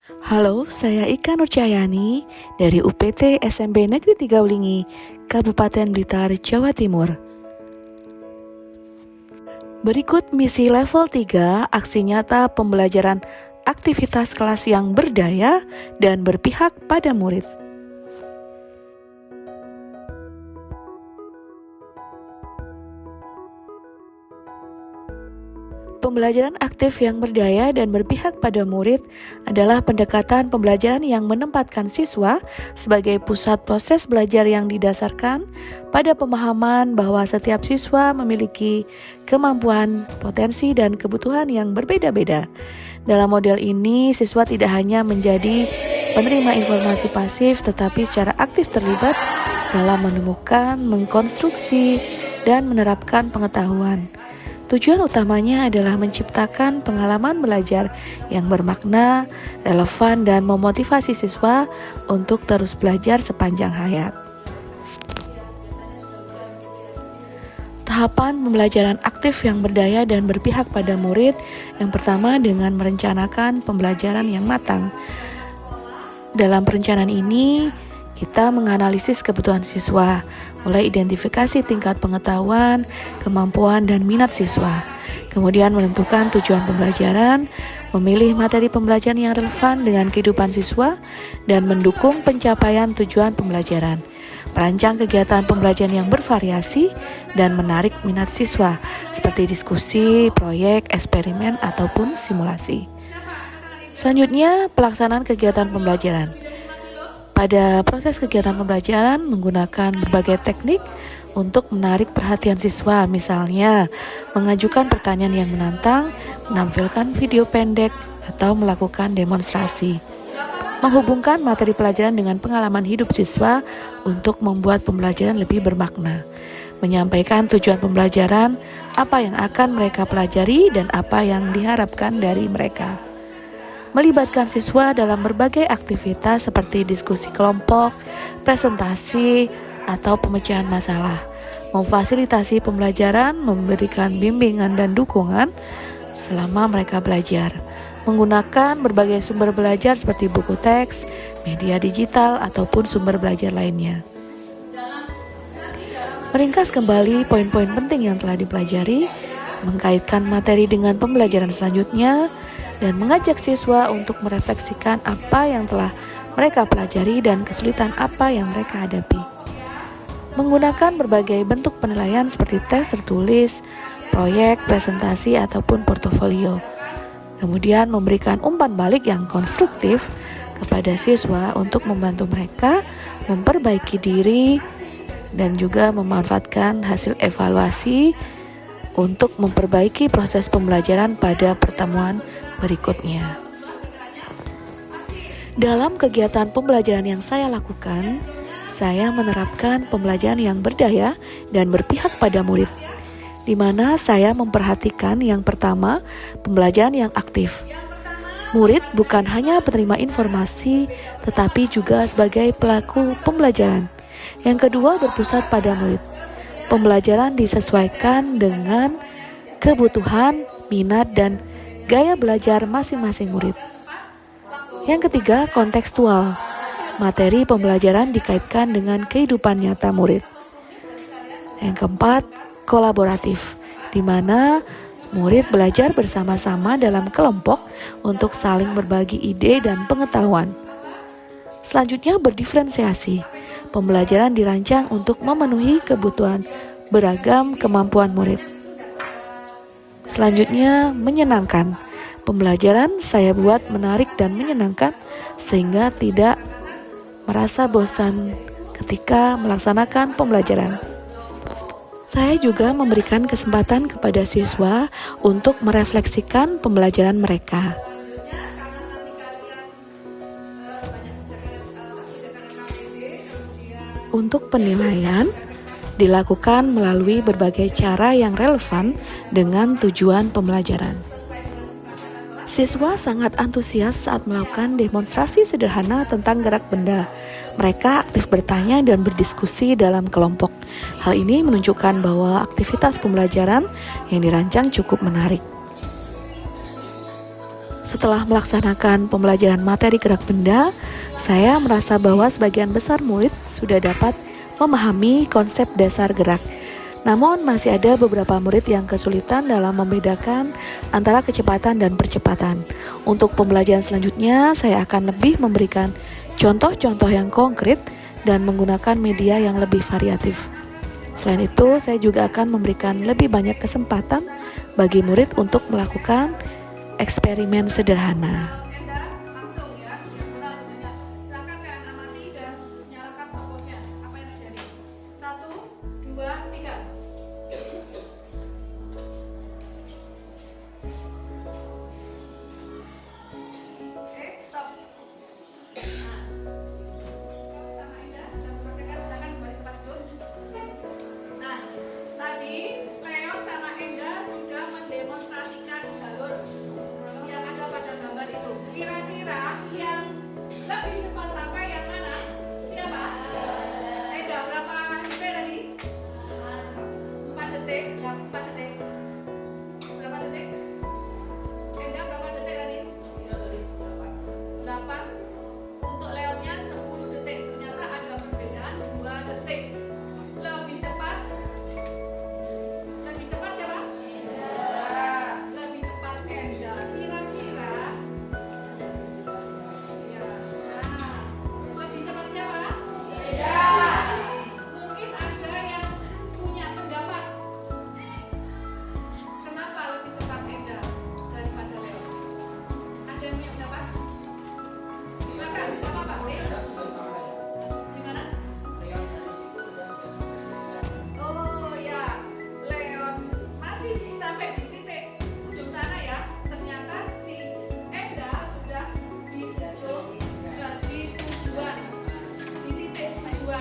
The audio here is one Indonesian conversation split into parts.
Halo, saya Ika Nurcahyani dari UPT SMP Negeri 3 Ulingi, Kabupaten Blitar, Jawa Timur. Berikut misi level 3, aksi nyata pembelajaran aktivitas kelas yang berdaya dan berpihak pada murid. Pembelajaran aktif yang berdaya dan berpihak pada murid adalah pendekatan pembelajaran yang menempatkan siswa sebagai pusat proses belajar yang didasarkan pada pemahaman bahwa setiap siswa memiliki kemampuan, potensi, dan kebutuhan yang berbeda-beda. Dalam model ini, siswa tidak hanya menjadi penerima informasi pasif, tetapi secara aktif terlibat dalam menemukan, mengkonstruksi, dan menerapkan pengetahuan. Tujuan utamanya adalah menciptakan pengalaman belajar yang bermakna, relevan, dan memotivasi siswa untuk terus belajar sepanjang hayat. Tahapan pembelajaran aktif yang berdaya dan berpihak pada murid, yang pertama dengan merencanakan pembelajaran yang matang. Dalam perencanaan ini, kita menganalisis kebutuhan siswa, mulai identifikasi tingkat pengetahuan, kemampuan, dan minat siswa. Kemudian menentukan tujuan pembelajaran, memilih materi pembelajaran yang relevan dengan kehidupan siswa, dan mendukung pencapaian tujuan pembelajaran. Merancang kegiatan pembelajaran yang bervariasi dan menarik minat siswa, seperti diskusi, proyek, eksperimen, ataupun simulasi. Selanjutnya, pelaksanaan kegiatan pembelajaran. Pada proses kegiatan pembelajaran menggunakan berbagai teknik untuk menarik perhatian siswa, misalnya mengajukan pertanyaan yang menantang, menampilkan video pendek, atau melakukan demonstrasi. Menghubungkan materi pelajaran dengan pengalaman hidup siswa untuk membuat pembelajaran lebih bermakna. Menyampaikan tujuan pembelajaran, apa yang akan mereka pelajari, dan apa yang diharapkan dari mereka. Melibatkan siswa dalam berbagai aktivitas seperti diskusi kelompok, presentasi, atau pemecahan masalah. Memfasilitasi pembelajaran, memberikan bimbingan dan dukungan selama mereka belajar. Menggunakan berbagai sumber belajar seperti buku teks, media digital, ataupun sumber belajar lainnya. Meringkas kembali poin-poin penting yang telah dipelajari, mengkaitkan materi dengan pembelajaran selanjutnya, dan mengajak siswa untuk merefleksikan apa yang telah mereka pelajari dan kesulitan apa yang mereka hadapi. Menggunakan berbagai bentuk penilaian seperti tes tertulis, proyek, presentasi, ataupun portofolio. Kemudian memberikan umpan balik yang konstruktif kepada siswa untuk membantu mereka memperbaiki diri dan juga memanfaatkan hasil evaluasi untuk memperbaiki proses pembelajaran pada pertemuan berikutnya. Dalam kegiatan pembelajaran yang saya lakukan, saya menerapkan pembelajaran yang berdaya dan berpihak pada murid, di mana saya memperhatikan yang pertama, pembelajaran yang aktif. Murid bukan hanya penerima informasi, tetapi juga sebagai pelaku pembelajaran. Yang kedua, berpusat pada murid. Pembelajaran disesuaikan dengan kebutuhan, minat, dan gaya belajar masing-masing murid. Yang ketiga, kontekstual. Materi pembelajaran dikaitkan dengan kehidupan nyata murid. Yang keempat, kolaboratif, di mana murid belajar bersama-sama dalam kelompok untuk saling berbagi ide dan pengetahuan. Selanjutnya, berdiferensiasi. Pembelajaran dirancang untuk memenuhi kebutuhan beragam kemampuan murid. Selanjutnya, menyenangkan. Pembelajaran saya buat menarik dan menyenangkan sehingga tidak merasa bosan ketika melaksanakan pembelajaran. Saya juga memberikan kesempatan kepada siswa untuk merefleksikan pembelajaran mereka. Untuk penilaian dilakukan melalui berbagai cara yang relevan dengan tujuan pembelajaran. Siswa sangat antusias saat melakukan demonstrasi sederhana tentang gerak benda. Mereka aktif bertanya dan berdiskusi dalam kelompok. Hal ini menunjukkan bahwa aktivitas pembelajaran yang dirancang cukup menarik. Setelah melaksanakan pembelajaran materi gerak benda, saya merasa bahwa sebagian besar murid sudah dapat memahami konsep dasar gerak. Namun masih ada beberapa murid yang kesulitan dalam membedakan antara kecepatan dan percepatan. Untuk pembelajaran selanjutnya, saya akan lebih memberikan contoh-contoh yang konkret dan menggunakan media yang lebih variatif. Selain itu, saya juga akan memberikan lebih banyak kesempatan bagi murid untuk melakukan eksperimen sederhana. Kira-kira yang lebih cepat sampai yang mana? Siapa? Enda berapa detik tadi? 4 detik. Ya, 4 detik. Berapa detik? Enda berapa detik tadi? 8. Untuk Leonnya 10 detik. Ternyata ada perbedaan 2 detik. Lebih cepat? Lebih cepat siapa? Enda. Lebih cepat Enda. Kira-kira lebih cepat siapa? Enda. Mungkin ada yang punya pendapat. Kenapa lebih cepat Enda daripada Leo? Ada yang punya pendapat? Silakan, tidak apa-apa. Gimana? Oh ya, Leon masih sampai di titik ujung sana ya. Ternyata si Enda sudah di ujung dan di tujuan, di titik tujuan.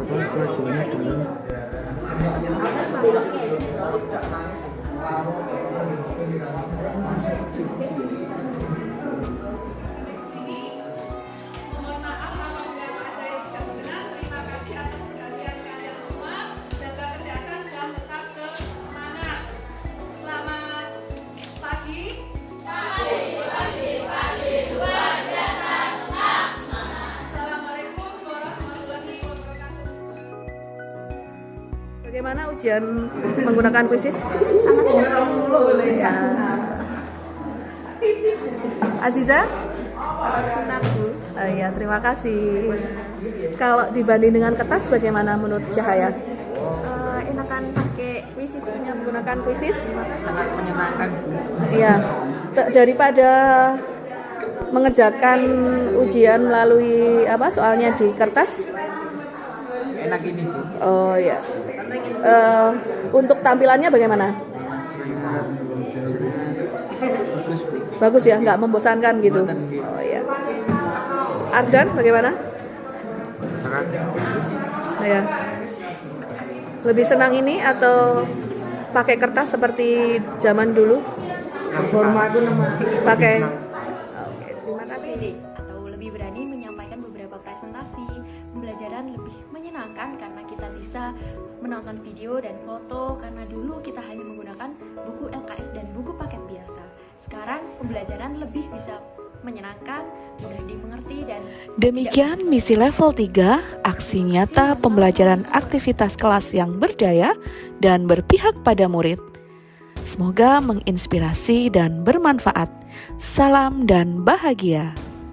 kelajuannya dulu. Mohon maaf apabila ada yang tidak berkenan. Terima kasih atas perhatian kalian semua. Jaga kesehatan dan tetap semangat. Selamat pagi. Assalamualaikum warahmatullahi wabarakatuh. Bagaimana ujian menggunakan kuisis? Ya. Aziza? Ya, terima kasih. Kalau dibanding dengan kertas, bagaimana menurut Cahaya? Enakan pakai kuisis ini. Menggunakan kuisis? Sangat menyenangkan, Bu. Iya. Daripada mengerjakan ujian melalui soalnya di kertas. Enak ini, Bu. Oh ya. Untuk tampilannya bagaimana? Bagus, Bu. Bagus ya, nggak membosankan gitu. Oh ya. Ardan bagaimana? Sangat Ya. Lebih senang ini atau pakai kertas seperti zaman dulu? forma itu nama Pakai. Oke, terima kasih. pede atau lebih berani menyampaikan beberapa presentasi. Pembelajaran lebih menyenangkan karena kita bisa menonton video dan foto, karena dulu kita hanya menggunakan buku LKS dan buku paket biasa. Sekarang pembelajaran lebih bisa menyenangkan, mudah dimengerti, dan Demikian misi level 3, aksi nyata pembelajaran aktivitas kelas yang berdaya dan berpihak pada murid. Semoga menginspirasi dan bermanfaat. Salam dan bahagia.